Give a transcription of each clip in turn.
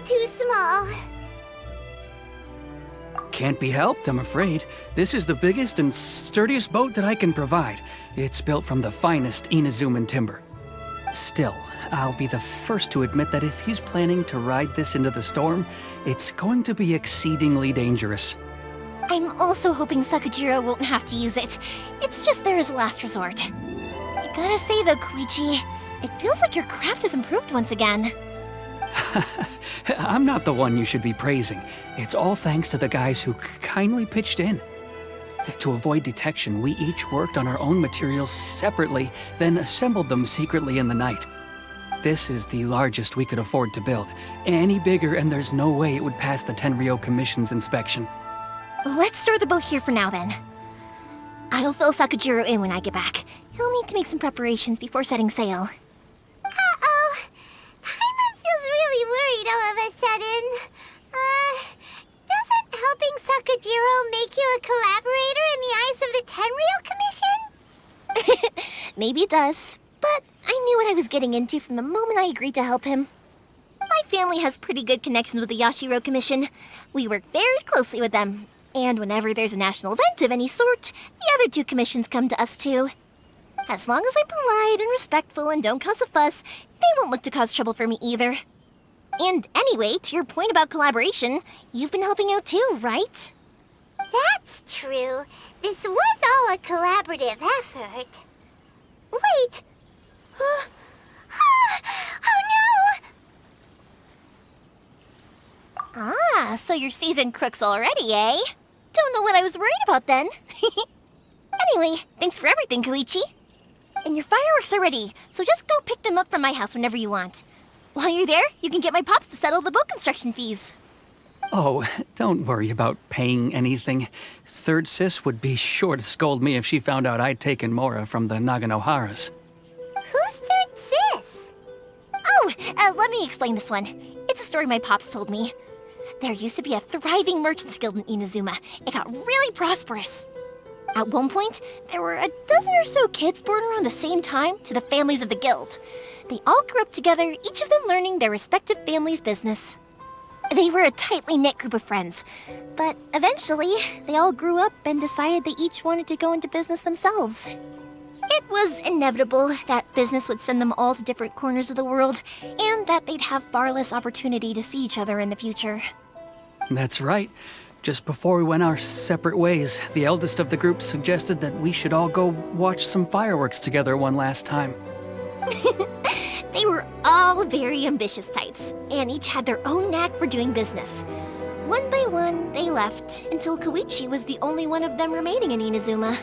way too small. Can't be helped, I'm afraid. This is the biggest and sturdiest boat that I can provide. It's built from the finest Inazuman timber. Still, I'll be the first to admit that if he's planning to ride this into the storm, it's going to be exceedingly dangerous. I'm also hoping Sakajiro won't have to use it. It's just there as a last resort. I gotta say though, Koichi, it feels like your craft has improved once again. I'm not the one you should be praising. It's all thanks to the guys who kindly pitched in. To avoid detection, we each worked on our own materials separately, then assembled them secretly in the night. This is the largest we could afford to build. Any bigger and there's no way it would pass the Tenryou Commission's inspection. Let's store the boat here for now then. I'll fill Sakajiro in when I get back. He'll need to make some preparations before setting sail. Uh-oh. Paimon feels really worried all of a sudden. Doesn't helping Sakajiro make you a collaborator in the eyes of the Tenryou Commission? Maybe it does, but I knew what I was getting into from the moment I agreed to help him. My family has pretty good connections with the Yashiro Commission. We work very closely with them, and whenever there's a national event of any sort, the other two commissions come to us too. As long as I'm polite and respectful and don't cause a fuss, they won't look to cause trouble for me either. And anyway, to your point about collaboration, you've been helping out too, right? That's true. This was all a collaborative effort. Wait! Oh no! Ah, so you're seasoned crooks already, eh? Don't know what I was worried about then. Anyway, thanks for everything, Koichi. And your fireworks are ready, so just go pick them up from my house whenever you want. While you're there, you can get my pops to settle the boat construction fees. Oh, don't worry about paying anything. Third Sis would be sure to scold me if she found out I'd taken Mora from the Naganoharas. Who's Third Sis? Oh, let me explain this one. It's a story my pops told me. There used to be a thriving merchants guild in Inazuma. It got really prosperous. At one point, there were a dozen or so kids born around the same time to the families of the guild. They all grew up together, each of them learning their respective family's business. They were a tightly knit group of friends, but eventually, they all grew up and decided they each wanted to go into business themselves. It was inevitable that business would send them all to different corners of the world, and that they'd have far less opportunity to see each other in the future. That's right. Just before we went our separate ways, the eldest of the group suggested that we should all go watch some fireworks together one last time. They were all very ambitious types, and each had their own knack for doing business. One by one, they left, until Koichi was the only one of them remaining in Inazuma.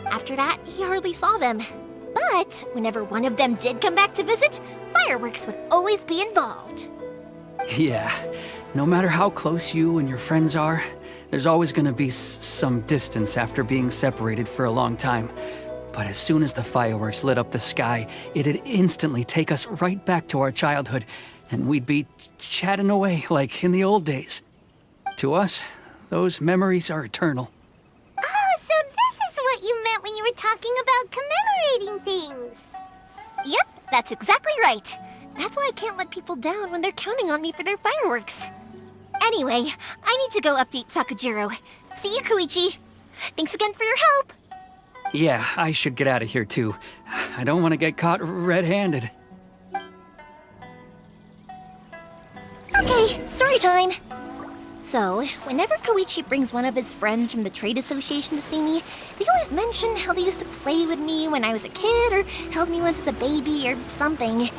After that, he hardly saw them. But whenever one of them did come back to visit, fireworks would always be involved. Yeah, no matter how close you and your friends are, there's always gonna be some distance after being separated for a long time. But as soon as the fireworks lit up the sky, it'd instantly take us right back to our childhood, and we'd be chatting away like in the old days. To us, those memories are eternal. Oh, so this is what you meant when you were talking about commemorating things. Yep, that's exactly right. That's why I can't let people down when they're counting on me for their fireworks. Anyway, I need to go update Sakajiro. See you, Koichi. Thanks again for your help. Yeah, I should get out of here too. I don't want to get caught red-handed. Okay, story time. So, whenever Koichi brings one of his friends from the trade association to see me, they always mention how they used to play with me when I was a kid or held me once as a baby or something.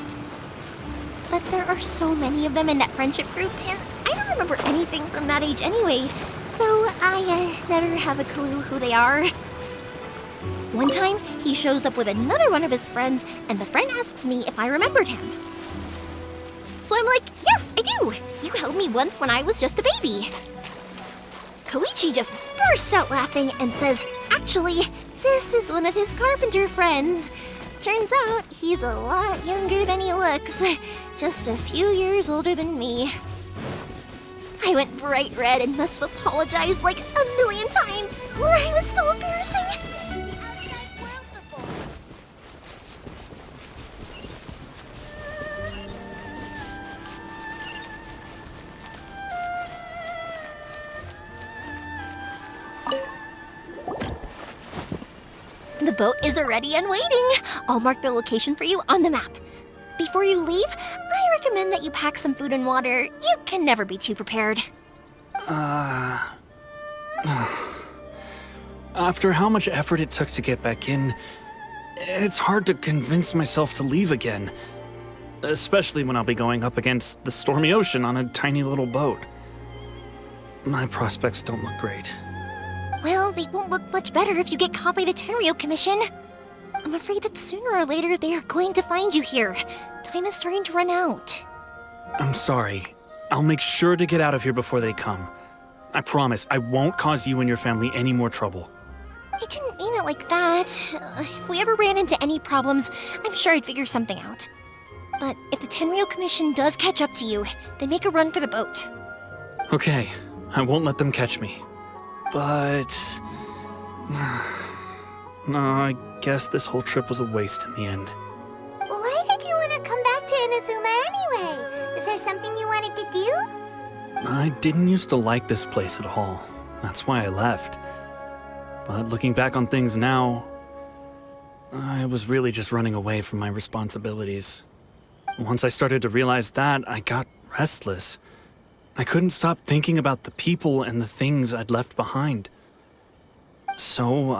But there are so many of them in that friendship group, and I don't remember anything from that age anyway, so I never have a clue who they are. One time, he shows up with another one of his friends, and the friend asks me if I remembered him. So I'm like, yes, I do! You held me once when I was just a baby. Koichi just bursts out laughing and says, actually, this is one of his carpenter friends. Turns out, he's a lot younger than he looks. Just a few years older than me. I went bright red and must have apologized like a million times. It was so embarrassing. The boat is ready and waiting. I'll mark the location for you on the map. Before you leave, I recommend that you pack some food and water. You can never be too prepared. After how much effort it took to get back in, it's hard to convince myself to leave again. Especially when I'll be going up against the stormy ocean on a tiny little boat. My prospects don't look great. Well, they won't look much better if you get caught by the Tenryou Commission. I'm afraid that sooner or later they are going to find you here. Time is starting to run out. I'm sorry. I'll make sure to get out of here before they come. I promise I won't cause you and your family any more trouble. I didn't mean it like that. If we ever ran into any problems, I'm sure I'd figure something out. But if the Tenryou Commission does catch up to you, then make a run for the boat. Okay, I won't let them catch me. But... no, I guess this whole trip was a waste in the end. Why did you want to come back to Inazuma anyway? Is there something you wanted to do? I didn't used to like this place at all. That's why I left. But looking back on things now, I was really just running away from my responsibilities. Once I started to realize that, I got restless. I couldn't stop thinking about the people and the things I'd left behind. So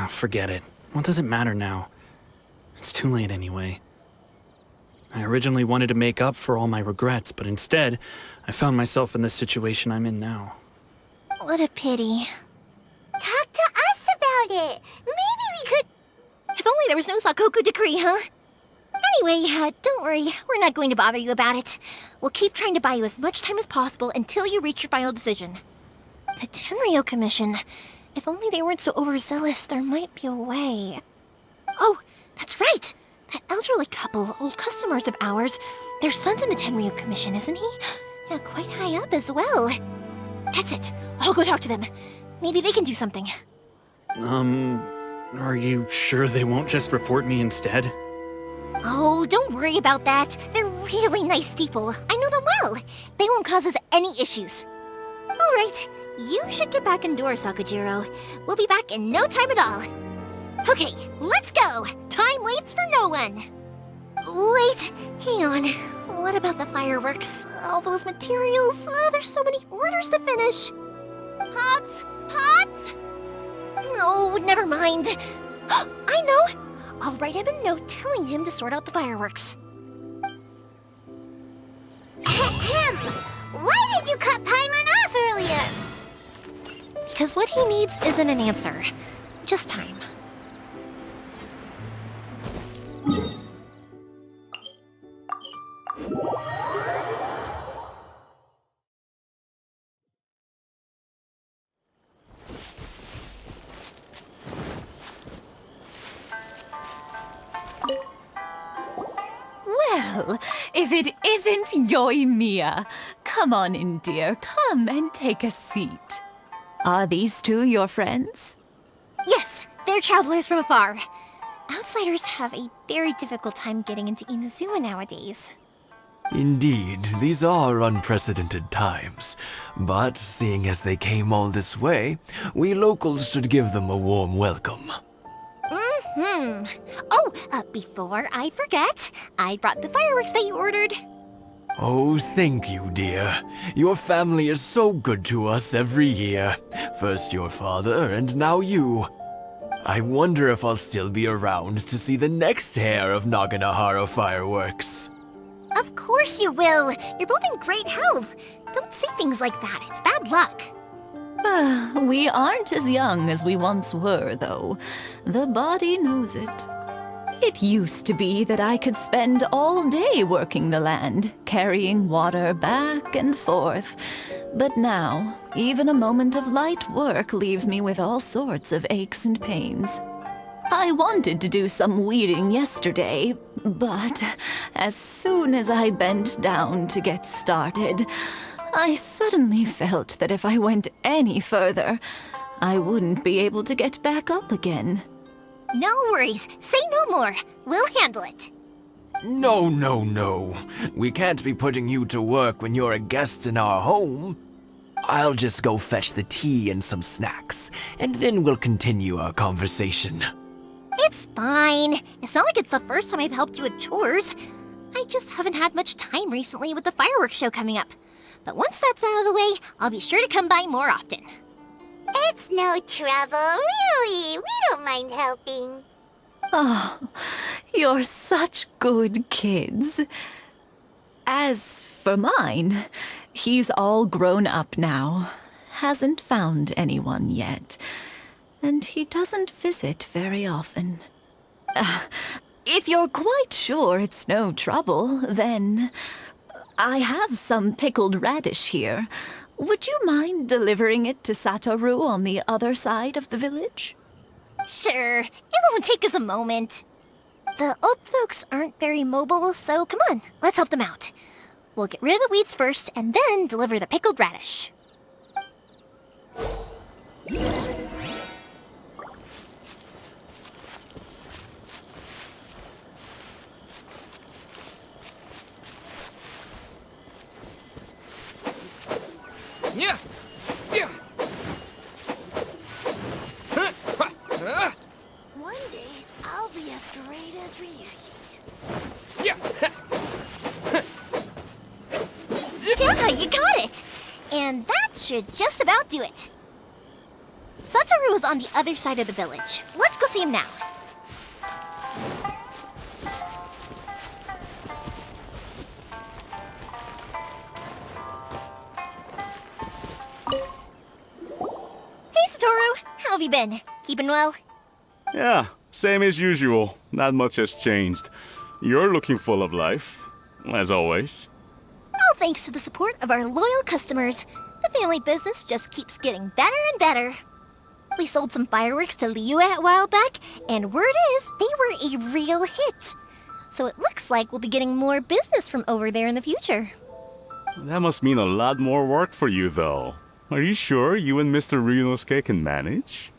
forget it. What does it matter now? It's too late anyway. I originally wanted to make up for all my regrets, but instead, I found myself in the situation I'm in now. What a pity. Talk to us about it. Maybe we could... If only there was no Sakoku decree, huh? Anyway, don't worry. We're not going to bother you about it. We'll keep trying to buy you as much time as possible until you reach your final decision. The Tenryou Commission. If only they weren't so overzealous, there might be a way. Oh, that's right! That elderly couple, old customers of ours, their son's in the Tenryou Commission, isn't he? Yeah, quite high up as well. That's it. I'll go talk to them. Maybe they can do something. Are you sure they won't just report me instead? Oh, don't worry about that. They're really nice people. I know them well. They won't cause us any issues. All right, you should get back indoors, Sakujiro. We'll be back in no time at all. Okay, let's go. Time waits for no one. Wait, hang on. What about the fireworks? All those materials? There's so many orders to finish. Pops? Pops? No, never mind. I know. I'll write him a note telling him to sort out the fireworks. Ahem! Why did you cut Paimon off earlier? Because what he needs isn't an answer, just time. Well, if it isn't Yoimiya. Come on in, dear. Come and take a seat. Are these two your friends? Yes, they're travelers from afar. Outsiders have a very difficult time getting into Inazuma nowadays. Indeed, these are unprecedented times. But seeing as they came all this way, we locals should give them a warm welcome. Oh, before I forget, I brought the fireworks that you ordered. Oh, thank you, dear. Your family is so good to us every year. First your father, and now you. I wonder if I'll still be around to see the next hair of Naganahara fireworks. Of course you will. You're both in great health. Don't say things like that. It's bad luck. We aren't as young as we once were, though. The body knows it. It used to be that I could spend all day working the land, carrying water back and forth. But now, even a moment of light work leaves me with all sorts of aches and pains. I wanted to do some weeding yesterday, but as soon as I bent down to get started, I suddenly felt that if I went any further, I wouldn't be able to get back up again. No worries. Say no more. We'll handle it. No, no, no. We can't be putting you to work when you're a guest in our home. I'll just go fetch the tea and some snacks, and then we'll continue our conversation. It's fine. It's not like it's the first time I've helped you with chores. I just haven't had much time recently with the fireworks show coming up. But once that's out of the way, I'll be sure to come by more often. It's no trouble, really. We don't mind helping. Oh, you're such good kids. As for mine, he's all grown up now. Hasn't found anyone yet. And he doesn't visit very often. If you're quite sure it's no trouble, then I have some pickled radish here. Would you mind delivering it to Satoru on the other side of the village? Sure, it won't take us a moment. The old folks aren't very mobile, so come on, let's help them out. We'll get rid of the weeds first, and then deliver the pickled radish. Yeah. Yeah. One day, I'll be as great as Ryuji. Yeah. Yeah, you got it! And that should just about do it. Satoru is on the other side of the village. Let's go see him now. Hey, Satoru! How have you been? Keeping well? Yeah, same as usual. Not much has changed. You're looking full of life, as always. All thanks to the support of our loyal customers, the family business just keeps getting better and better. We sold some fireworks to Liyue a while back, and word is they were a real hit. So it looks like we'll be getting more business from over there in the future. That must mean a lot more work for you, though. Are you sure you and Mr. Ryunosuke can manage?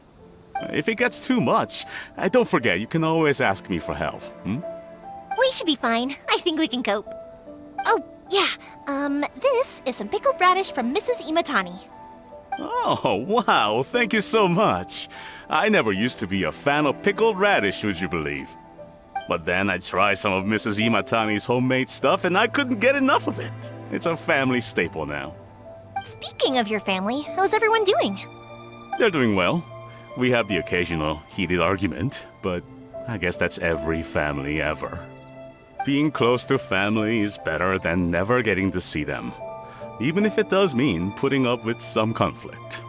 If it gets too much, don't forget, you can always ask me for help, We should be fine. I think we can cope. Oh, yeah. This is some pickled radish from Mrs. Imatani. Oh, wow, thank you so much. I never used to be a fan of pickled radish, would you believe? But then I tried some of Mrs. Imatani's homemade stuff and I couldn't get enough of it. It's a family staple now. Speaking of your family, how's everyone doing? They're doing well. We have the occasional heated argument, but I guess that's every family ever. Being close to family is better than never getting to see them, even if it does mean putting up with some conflict.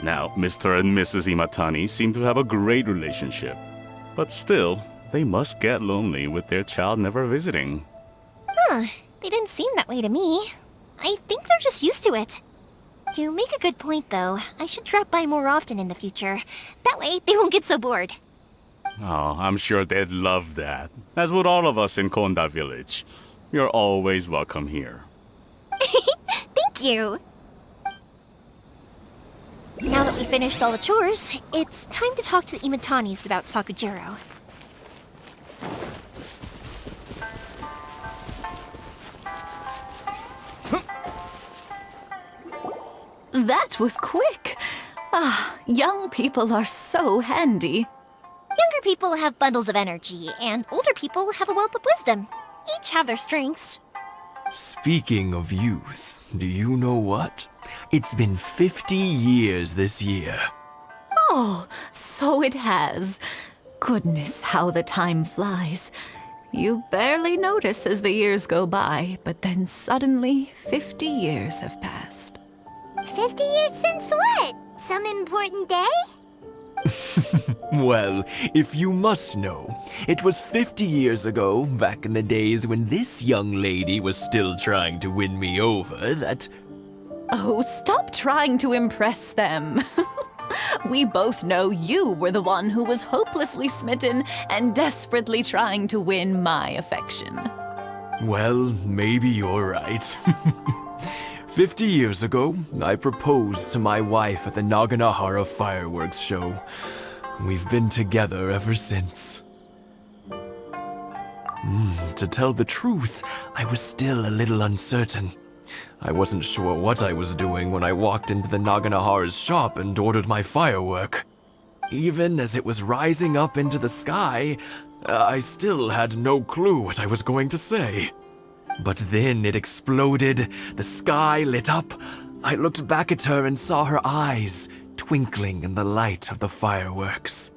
Now, Mr. and Mrs. Imatani seem to have a great relationship, but still, they must get lonely with their child never visiting. Huh, they didn't seem that way to me. I think they're just used to it. You make a good point, though. I should drop by more often in the future. That way, they won't get so bored. Oh, I'm sure they'd love that, as would all of us in Konda Village. You're always welcome here. Thank you! Now that we finished all the chores, it's time to talk to the Imatanis about Sakujiro. That was quick. Ah, young people are so handy. Younger people have bundles of energy, and older people have a wealth of wisdom. Each have their strengths. Speaking of youth, do you know what? It's been 50 years this year. Oh, so it has. Goodness, how the time flies. You barely notice as the years go by, but then suddenly 50 years have passed. 50 years since what? Some important day? Well, if you must know, it was 50 years ago, back in the days when this young lady was still trying to win me over, that... Oh, stop trying to impress them. We both know you were the one who was hopelessly smitten and desperately trying to win my affection. Well, maybe you're right. 50 years ago, I proposed to my wife at the Naganahara fireworks show. We've been together ever since. To tell the truth, I was still a little uncertain. I wasn't sure what I was doing when I walked into the Naganahara's shop and ordered my firework. Even as it was rising up into the sky, I still had no clue what I was going to say. But then it exploded, the sky lit up. I looked back at her and saw her eyes twinkling in the light of the fireworks.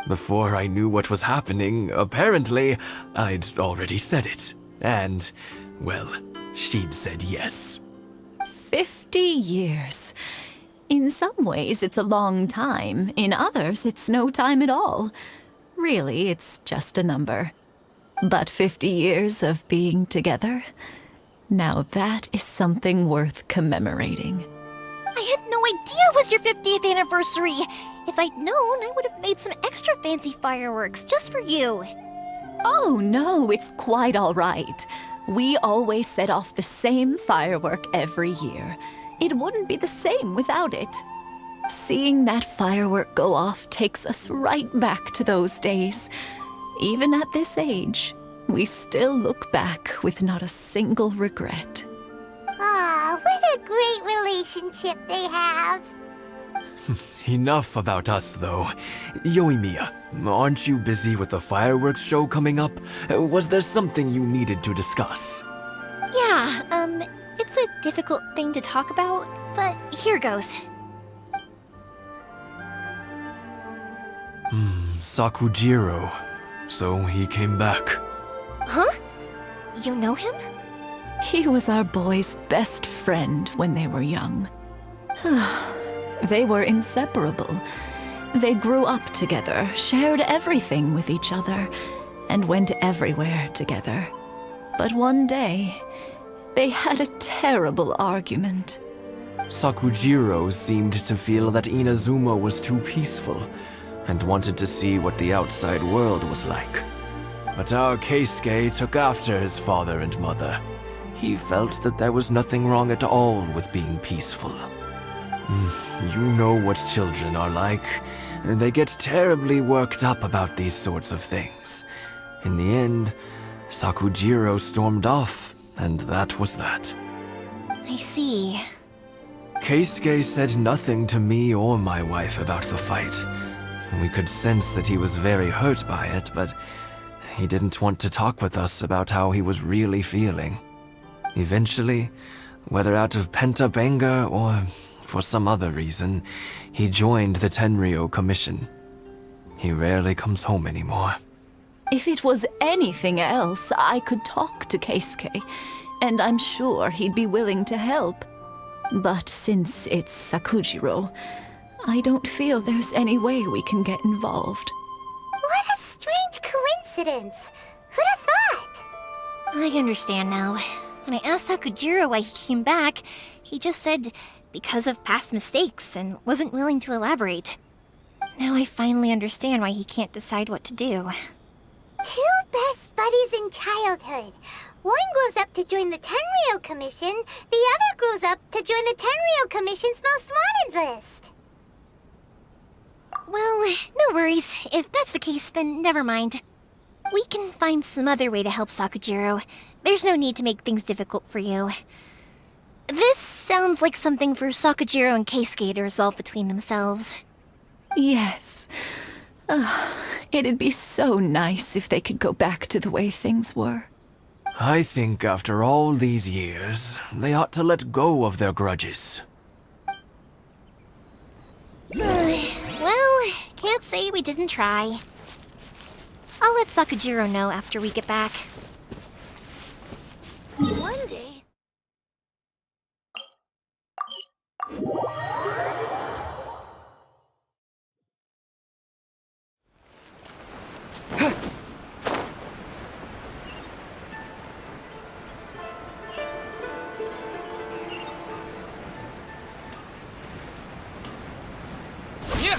Before I knew what was happening, apparently, I'd already said it. And, well, she'd said yes. 50 years. In some ways, it's a long time. In others, it's no time at all. Really, it's just a number. But 50 years of being together? Now that is something worth commemorating. I had no idea it was your 50th anniversary. If I'd known, I would have made some extra fancy fireworks just for you. Oh no, it's quite all right. We always set off the same firework every year. It wouldn't be the same without it. Seeing that firework go off takes us right back to those days. Even at this age, we still look back with not a single regret. Aw, what a great relationship they have. Enough about us, though. Yoimiya, aren't you busy with the fireworks show coming up? Was there something you needed to discuss? Yeah, it's a difficult thing to talk about, but here goes. Sakujiro. So he came back. Huh? You know him? He was our boys' best friend when they were young. They were inseparable. They grew up together, shared everything with each other, and went everywhere together. But one day, they had a terrible argument. Sakujiro seemed to feel that Inazuma was too peaceful, and wanted to see what the outside world was like. But our Keisuke took after his father and mother. He felt that there was nothing wrong at all with being peaceful. You know what children are like. They get terribly worked up about these sorts of things. In the end, Sakujiro stormed off, and that was that. I see. Keisuke said nothing to me or my wife about the fight. We could sense that he was very hurt by it, but he didn't want to talk with us about how he was really feeling. Eventually, whether out of pent-up anger or for some other reason, he joined the Tenryou Commission. He rarely comes home anymore. If it was anything else, I could talk to Keisuke, and I'm sure he'd be willing to help. But since it's Sakujiro, I don't feel there's any way we can get involved. What a strange coincidence. Who'd have thought? I understand now. When I asked Sakujiro why he came back, he just said because of past mistakes and wasn't willing to elaborate. Now I finally understand why he can't decide what to do. Two best buddies in childhood. One grows up to join the Tenryou Commission, the other grows up to join the Tenryou Commission's most wanted list. Well, no worries. If that's the case, then never mind. We can find some other way to help Sakujiro. There's no need to make things difficult for you. This sounds like something for Sakujiro and Keisuke to resolve between themselves. Yes. It'd be so nice if they could go back to the way things were. I think after all these years, they ought to let go of their grudges. Well, can't say we didn't try. I'll let Sakujiro know after we get back. One day... Yeah.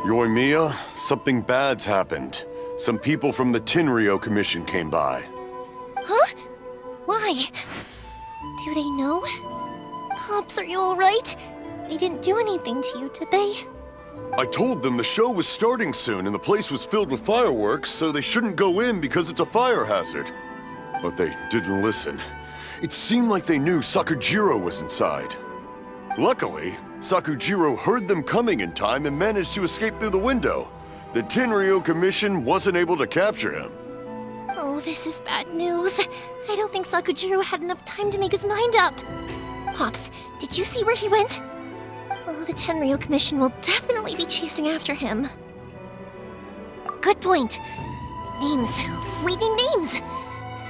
Yoimiya, something bad's happened. Some people from the Tenryou Commission came by. Huh? Why? Do they know? Pops, are you alright? They didn't do anything to you, did they? I told them the show was starting soon and the place was filled with fireworks, so they shouldn't go in because it's a fire hazard. but they didn't listen. It seemed like they knew Sakujiro was inside. Luckily, Sakujiro heard them coming in time and managed to escape through the window. The Tenryou Commission wasn't able to capture him. Oh, this is bad news. I don't think Sakujiro had enough time to make his mind up. Pops, did you see where he went? Oh, the Tenryou Commission will definitely be chasing after him. Good point. Names. Reading names.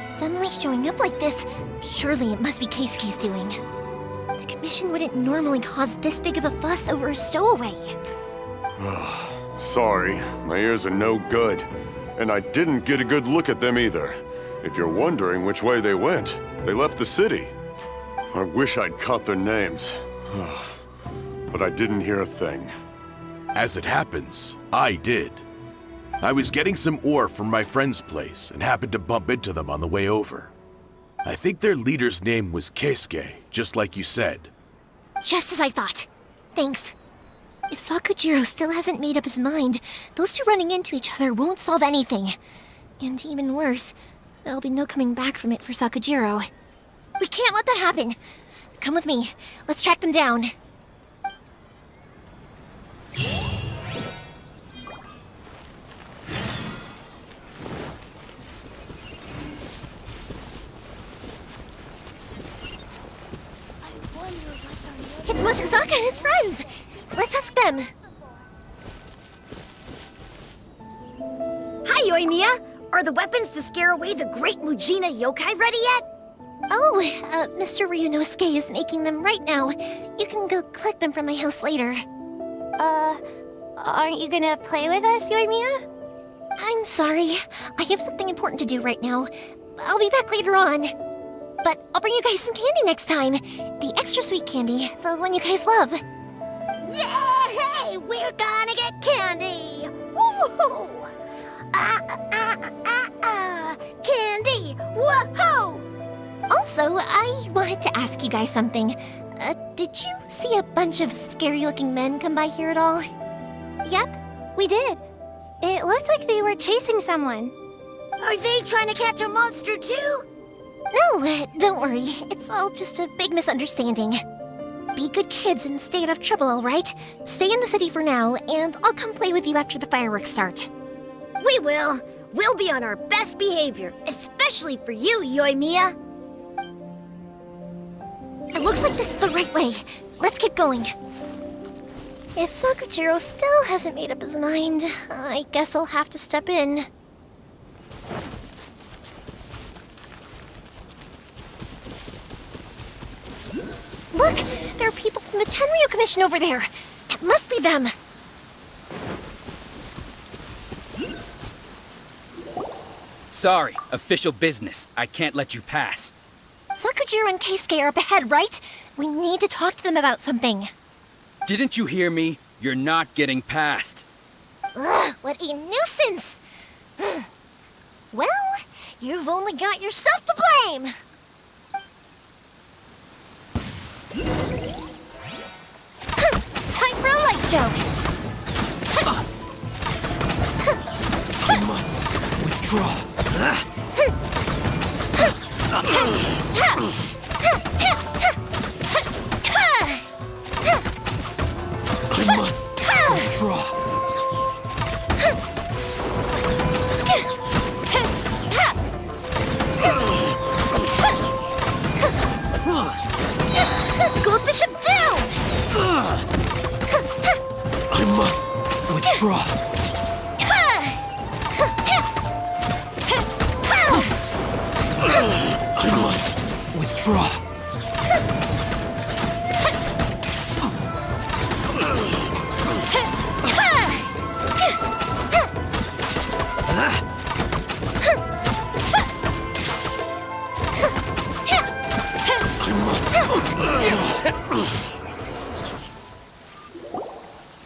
Suddenly showing up like this, surely it must be Keisuke's doing. The Commission wouldn't normally cause this big of a fuss over a stowaway. Sorry, my ears are no good. And I didn't get a good look at them either. If you're wondering which way they went, they left the city. I wish I'd caught their names. But I didn't hear a thing. As it happens, I did. I was getting some ore from my friend's place and happened to bump into them on the way over. I think their leader's name was Keisuke, just like you said. Just as I thought. Thanks. If Sakujiro still hasn't made up his mind, those two running into each other won't solve anything. And even worse, there'll be no coming back from it for Sakujiro. We can't let that happen. Come with me. Let's track them down. It's Mastsuzaka and his friends! Let's ask them. Hi, Yoimiya! Are the weapons to scare away the Great Mujina Yokai ready yet? Oh, Mr. Ryunosuke is making them right now. You can go collect them from my house later. Aren't you gonna play with us, Yoimiya? I'm sorry. I have something important to do right now. I'll be back later on. But I'll bring you guys some candy next time. The extra sweet candy, the one you guys love. Yay! We're gonna get candy! Woohoo! Candy! Woohoo! Also, I wanted to ask you guys something. Did you see a bunch of scary-looking men come by here at all? Yep, we did. It looked like they were chasing someone. Are they trying to catch a monster too? No, don't worry. It's all just a big misunderstanding. Be good kids and stay out of trouble, all right? Stay in the city for now, and I'll come play with you after the fireworks start. We will. We'll be on our best behavior, especially for you, Yoimiya. It looks like this is the right way. Let's keep going. If Sakujiro still hasn't made up his mind, I guess I'll have to step in. Look! There are people from the Tenryou Commission over there! It must be them! Sorry, official business. I can't let you pass. Sakujiro and Keisuke are up ahead, right? We need to talk to them about something. Didn't you hear me? You're not getting past. Ugh, what a nuisance! Well, you've only got yourself to blame! Time for a light show! I must withdraw. I must withdraw. Goldfish him down! I must withdraw. I must withdraw.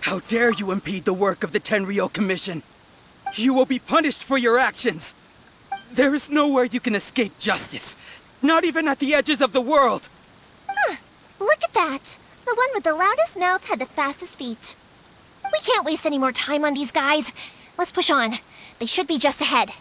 How dare you impede the work of the Tenryou Commission? You will be punished for your actions. There is nowhere you can escape justice, not even at the edges of the world. Look at that. The one with the loudest mouth had the fastest feet. We can't waste any more time on these guys. Let's push on. They should be just ahead.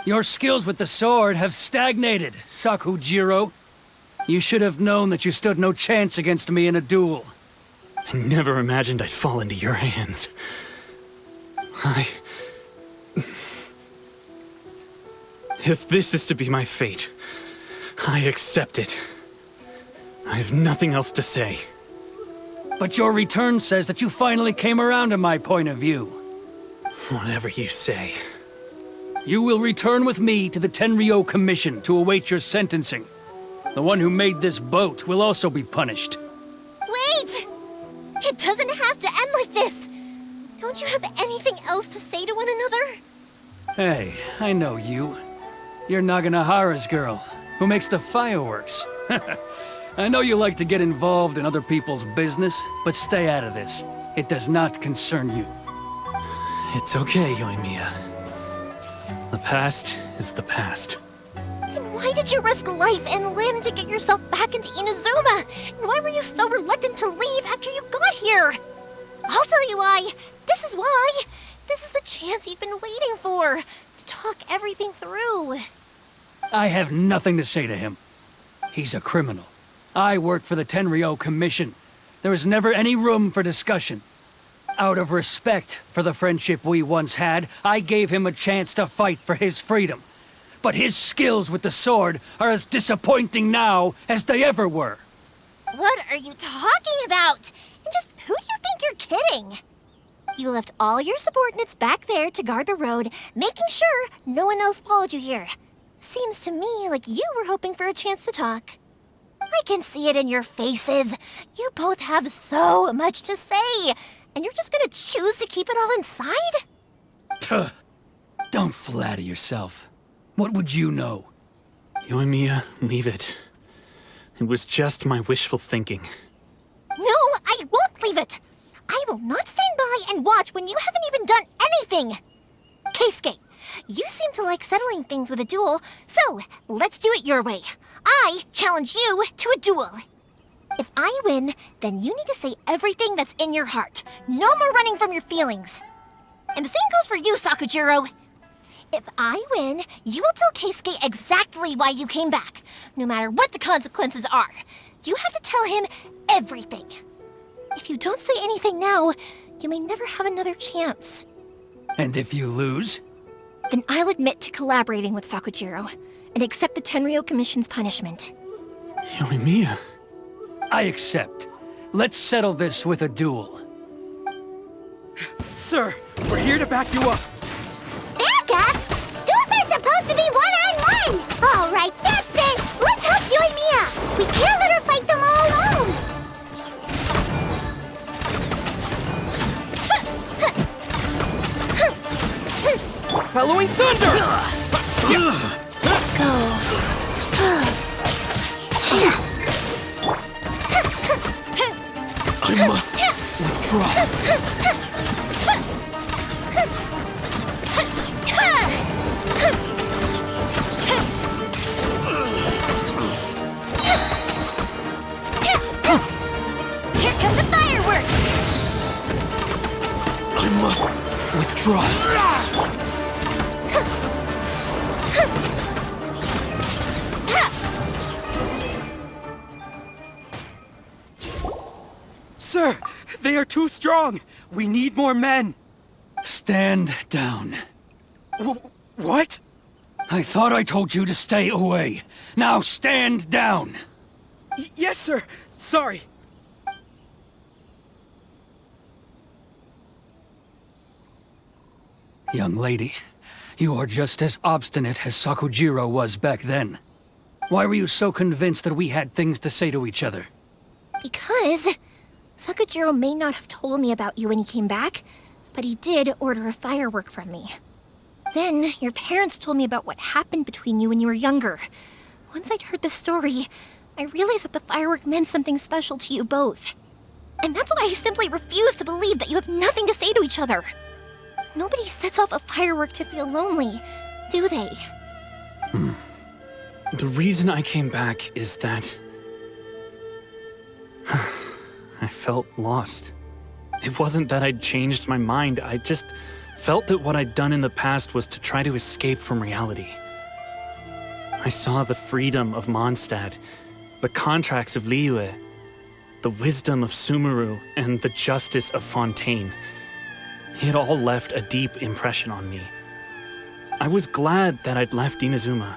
Your skills with the sword have stagnated, Sakujiro. You should have known that you stood no chance against me in a duel. I never imagined I'd fall into your hands. If this is to be my fate, I accept it. I have nothing else to say. But your return says that you finally came around to my point of view. Whatever you say. You will return with me to the Tenryou Commission to await your sentencing. The one who made this boat will also be punished. Wait! It doesn't have to end like this! Don't you have anything else to say to one another? Hey, I know you. You're Naganahara's girl, who makes the fireworks. I know you like to get involved in other people's business, but stay out of this. It does not concern you. It's okay, Yoimiya. The past is the past. And why did you risk life and limb to get yourself back into Inazuma? And why were you so reluctant to leave after you got here? I'll tell you why. This is why. This is the chance you've been waiting for. To talk everything through. I have nothing to say to him. He's a criminal. I work for the Tenryou Commission. There is never any room for discussion. Out of respect for the friendship we once had, I gave him a chance to fight for his freedom. But his skills with the sword are as disappointing now as they ever were. What are you talking about? And just who do you think you're kidding? You left all your subordinates back there to guard the road, making sure no one else followed you here. Seems to me like you were hoping for a chance to talk. I can see it in your faces. You both have so much to say, and you're just gonna choose to keep it all inside? Tuh. Don't flatter yourself. What would you know? Yoimiya, leave it. It was just my wishful thinking. No, I won't leave it. I will not stand by and watch when you haven't even done anything. Keisuke, you seem to like settling things with a duel, so let's do it your way. I challenge you to a duel. If I win, then you need to say everything that's in your heart. No more running from your feelings. And the same goes for you, Sakujiro. If I win, you will tell Keisuke exactly why you came back, no matter what the consequences are. You have to tell him everything. If you don't say anything now, you may never have another chance. And if you lose? Then I'll admit to collaborating with Sakujiro and accept the Tenryou Commission's punishment. Yoimiya. I accept. Let's settle this with a duel. Sir, we're here to back you up. Back up? Duels are supposed to be one-on-one! All right, that's it! Let's help Yoimiya! We can't let her fight them all alone! Halloween Thunder! I must withdraw. Here come the fireworks! I must withdraw. Sir, they are too strong. We need more men. Stand down. What? I thought I told you to stay away. Now stand down. Yes, sir. Sorry. Young lady, you are just as obstinate as Sakujiro was back then. Why were you so convinced that we had things to say to each other? Because Sakujiro may not have told me about you when he came back, but he did order a firework from me. Then, your parents told me about what happened between you when you were younger. Once I'd heard the story, I realized that the firework meant something special to you both. And that's why I simply refuse to believe that you have nothing to say to each other. Nobody sets off a firework to feel lonely, do they? The reason I came back is that I felt lost. It wasn't that I'd changed my mind, I just felt that what I'd done in the past was to try to escape from reality. I saw the freedom of Mondstadt, the contracts of Liyue, the wisdom of Sumeru, and the justice of Fontaine. It all left a deep impression on me. I was glad that I'd left Inazuma,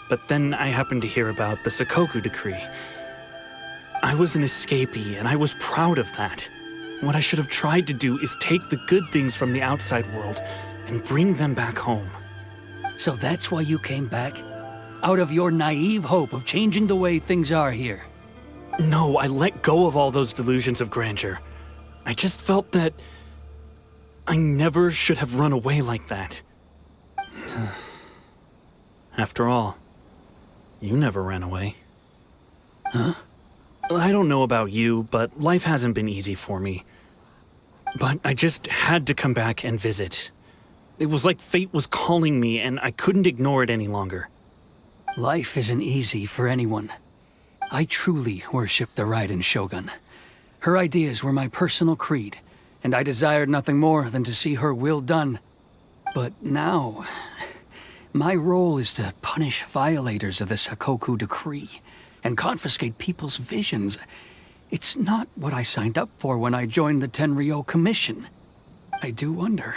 but then I happened to hear about the Sakoku decree. I was an escapee, and I was proud of that. What I should have tried to do is take the good things from the outside world and bring them back home. So that's why you came back? Out of your naive hope of changing the way things are here? No, I let go of all those delusions of grandeur. I just felt that I never should have run away like that. After all, you never ran away. Huh? I don't know about you, but life hasn't been easy for me. But I just had to come back and visit. It was like fate was calling me, and I couldn't ignore it any longer. Life isn't easy for anyone. I truly worship the Raiden Shogun. Her ideas were my personal creed, and I desired nothing more than to see her will done. But now, my role is to punish violators of the Sakoku decree and confiscate people's visions. It's not what I signed up for when I joined the Tenryou Commission. I do wonder,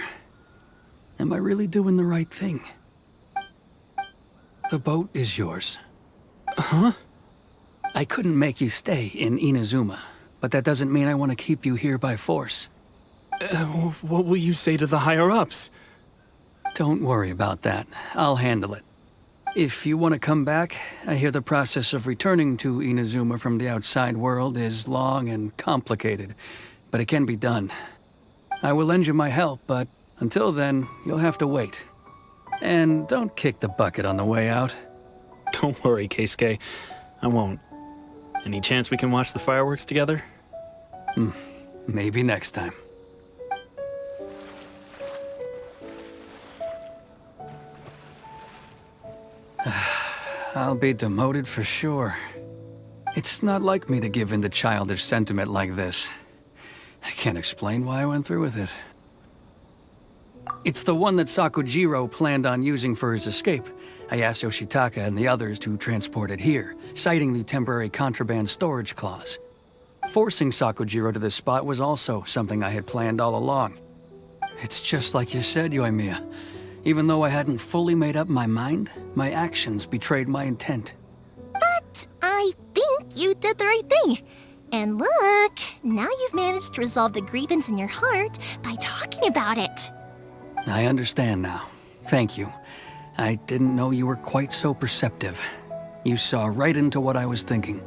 am I really doing the right thing? The boat is yours. Huh? I couldn't make you stay in Inazuma, but that doesn't mean I want to keep you here by force. What will you say to the higher-ups? Don't worry about that. I'll handle it. If you want to come back, I hear the process of returning to Inazuma from the outside world is long and complicated, but it can be done. I will lend you my help, but until then, you'll have to wait. And don't kick the bucket on the way out. Don't worry, Keisuke. I won't. Any chance we can watch the fireworks together? Maybe next time. I'll be demoted for sure. It's not like me to give in to childish sentiment like this. I can't explain why I went through with it. It's the one that Sakujiro planned on using for his escape. I asked Yoshitaka and the others to transport it here, citing the temporary contraband storage clause. Forcing Sakujiro to this spot was also something I had planned all along. It's just like you said, Yoimiya. Even though I hadn't fully made up my mind, my actions betrayed my intent. But I think you did the right thing. And look, now you've managed to resolve the grievance in your heart by talking about it. I understand now. Thank you. I didn't know you were quite so perceptive. You saw right into what I was thinking.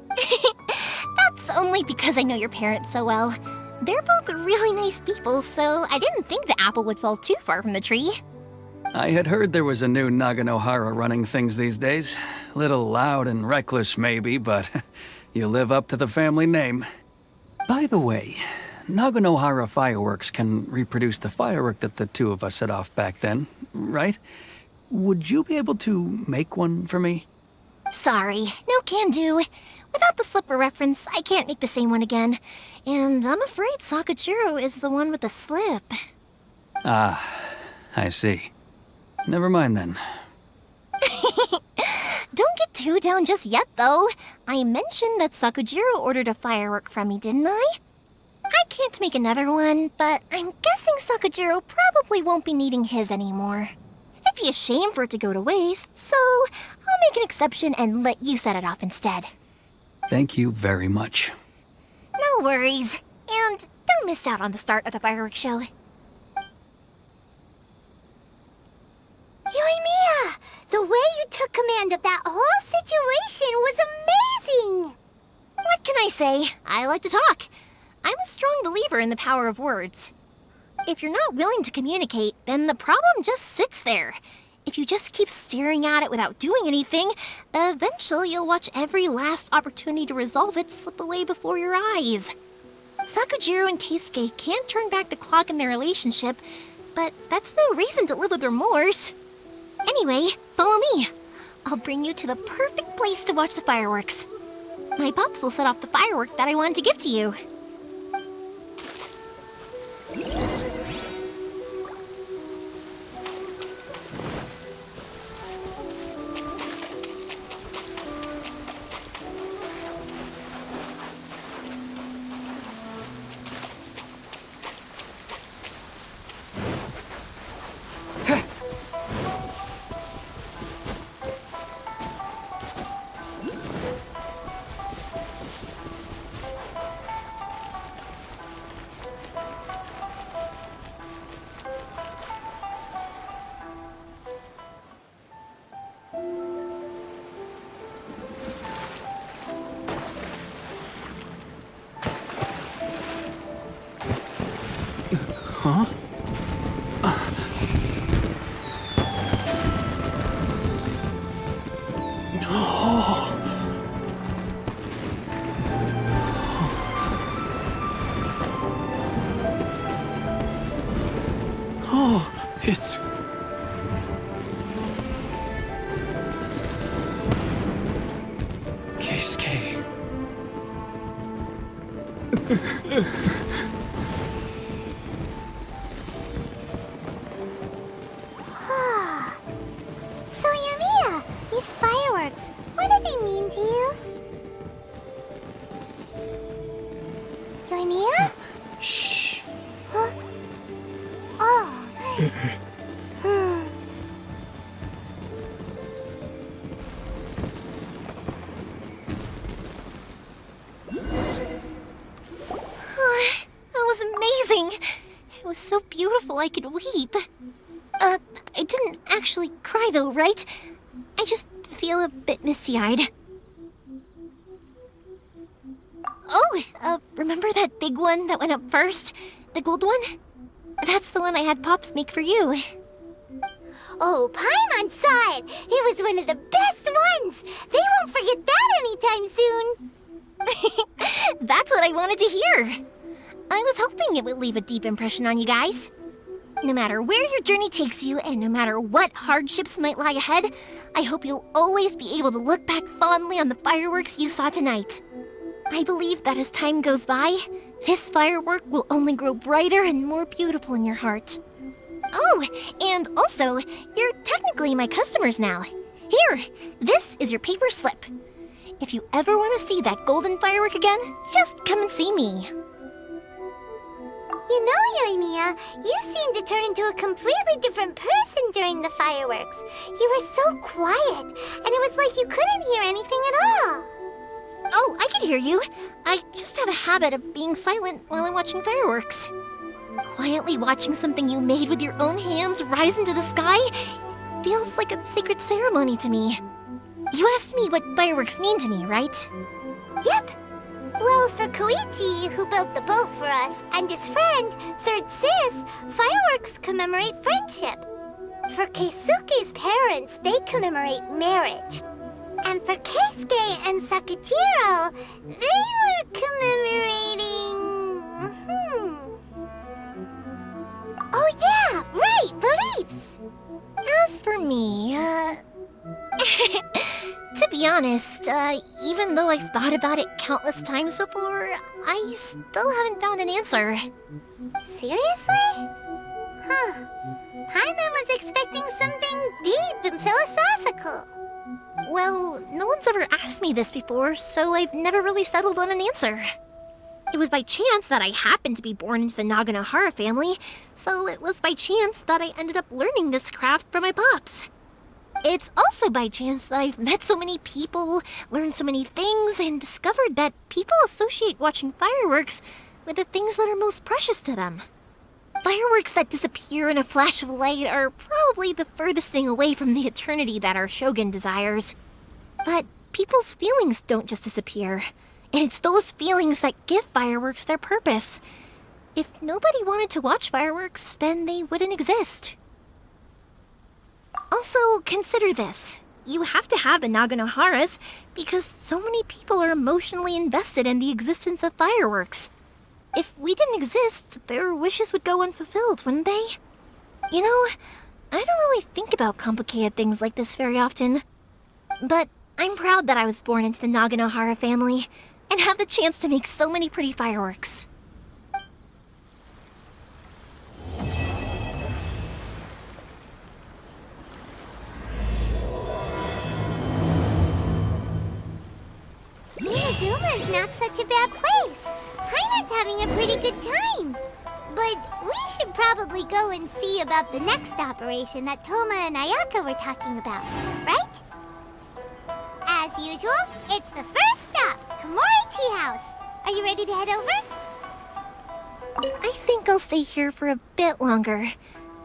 That's only because I know your parents so well. They're both really nice people, so I didn't think the apple would fall too far from the tree. I had heard there was a new Naganohara running things these days. Little loud and reckless, maybe, but you live up to the family name. By the way, Naganohara fireworks can reproduce the firework that the two of us set off back then, right? Would you be able to make one for me? Sorry, no can do. Without the slipper reference, I can't make the same one again. And I'm afraid Sakujiro is the one with the slip. Ah, I see. Never mind then. Don't get too down just yet, though. I mentioned that Sakujiro ordered a firework from me, didn't I? I can't make another one, but I'm guessing Sakujiro probably won't be needing his anymore. It'd be a shame for it to go to waste, so I'll make an exception and let you set it off instead. Thank you very much. No worries. And don't miss out on the start of the fireworks show. Yoimiya! The way you took command of that whole situation was amazing! What can I say? I like to talk. I'm a strong believer in the power of words. If you're not willing to communicate, then the problem just sits there. If you just keep staring at it without doing anything, eventually you'll watch every last opportunity to resolve it slip away before your eyes. Sakujiro and Keisuke can't turn back the clock in their relationship, but that's no reason to live with remorse. Anyway, follow me. I'll bring you to the perfect place to watch the fireworks. My pops will set off the firework that I wanted to give to you. Huh? No. Oh, it's... Keisuke. So, Yoimiya, these fireworks, what do they mean to you? Yoimiya? Shh. Huh? Oh. That was amazing. It was so beautiful I could weep. I didn't actually cry though, right? I just feel a bit misty-eyed. Oh, remember that big one that went up first? The gold one? That's the one I had Pops make for you. Oh, Paimon saw it! It was one of the best ones! They won't forget that anytime soon! That's what I wanted to hear. I was hoping it would leave a deep impression on you guys. No matter where your journey takes you, and no matter what hardships might lie ahead, I hope you'll always be able to look back fondly on the fireworks you saw tonight. I believe that as time goes by, this firework will only grow brighter and more beautiful in your heart. Oh, and also, you're technically my customers now. Here, this is your paper slip. If you ever want to see that golden firework again, just come and see me. You know, Yoimiya, you seemed to turn into a completely different person during the fireworks. You were so quiet, and it was like you couldn't hear anything at all. Oh, I can hear you. I just have a habit of being silent while I'm watching fireworks. Quietly watching something you made with your own hands rise into the sky feels like a sacred ceremony to me. You asked me what fireworks mean to me, right? Yep. Well, for Koichi, who built the boat for us, and his friend, Third Sis, fireworks commemorate friendship. For Keisuke's parents, they commemorate marriage. And for Keisuke and Sakajiro, they were commemorating... Oh yeah, right, beliefs! As for me, to be honest, even though I've thought about it countless times before, I still haven't found an answer. Seriously? Huh. Paimon was expecting something deep and philosophical. Well, no one's ever asked me this before, so I've never really settled on an answer. It was by chance that I happened to be born into the Naganohara family, so it was by chance that I ended up learning this craft from my pops. It's also by chance that I've met so many people, learned so many things, and discovered that people associate watching fireworks with the things that are most precious to them. Fireworks that disappear in a flash of light are probably the furthest thing away from the eternity that our shogun desires. But people's feelings don't just disappear, and it's those feelings that give fireworks their purpose. If nobody wanted to watch fireworks, then they wouldn't exist. Also, consider this. You have to have the Naganoharas because so many people are emotionally invested in the existence of fireworks. If we didn't exist, their wishes would go unfulfilled, wouldn't they? You know, I don't really think about complicated things like this very often. But I'm proud that I was born into the Naganohara family and have the chance to make so many pretty fireworks. Inazuma's not such a bad place. Paimon's having a pretty good time. But we should probably go and see about the next operation that Toma and Ayaka were talking about, right? As usual, it's the first stop, Komori Tea House. Are you ready to head over? I think I'll stay here for a bit longer.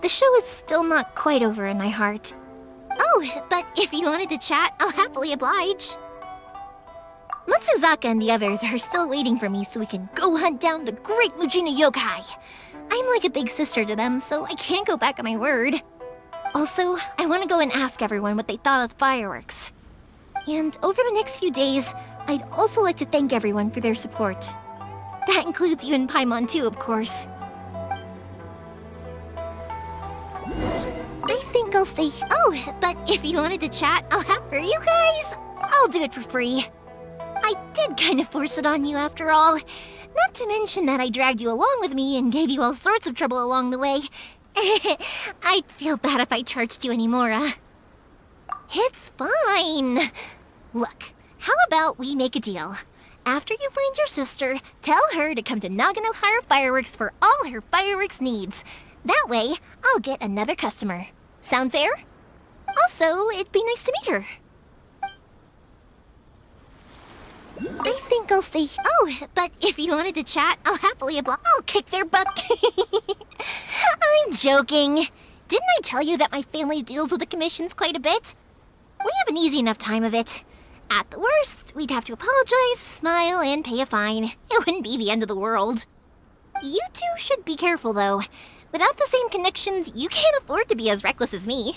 The show is still not quite over in my heart. Oh, but if you wanted to chat, I'll happily oblige. Mastsuzaka and the others are still waiting for me so we can go hunt down the Great Mujina Yokai. I'm like a big sister to them, so I can't go back on my word. Also, I want to go and ask everyone what they thought of the fireworks. And over the next few days, I'd also like to thank everyone for their support. That includes you and Paimon too, of course. I think I'll stay. Oh, but if you wanted to chat, I'll have for you guys. I'll do it for free. I did kind of force it on you after all. Not to mention that I dragged you along with me and gave you all sorts of trouble along the way. I'd feel bad if I charged you anymore. It's fine. Look, how about we make a deal? After you find your sister, tell her to come to Nagano Hire Fireworks for all her fireworks needs. That way, I'll get another customer. Sound fair? Also, it'd be nice to meet her. I think I'll stay. Oh, but if you wanted to chat, I'll happily I'll kick their butt. I'm joking. Didn't I tell you that my family deals with the commissions quite a bit? We have an easy enough time of it. At the worst, we'd have to apologize, smile, and pay a fine. It wouldn't be the end of the world. You two should be careful, though. Without the same connections, you can't afford to be as reckless as me.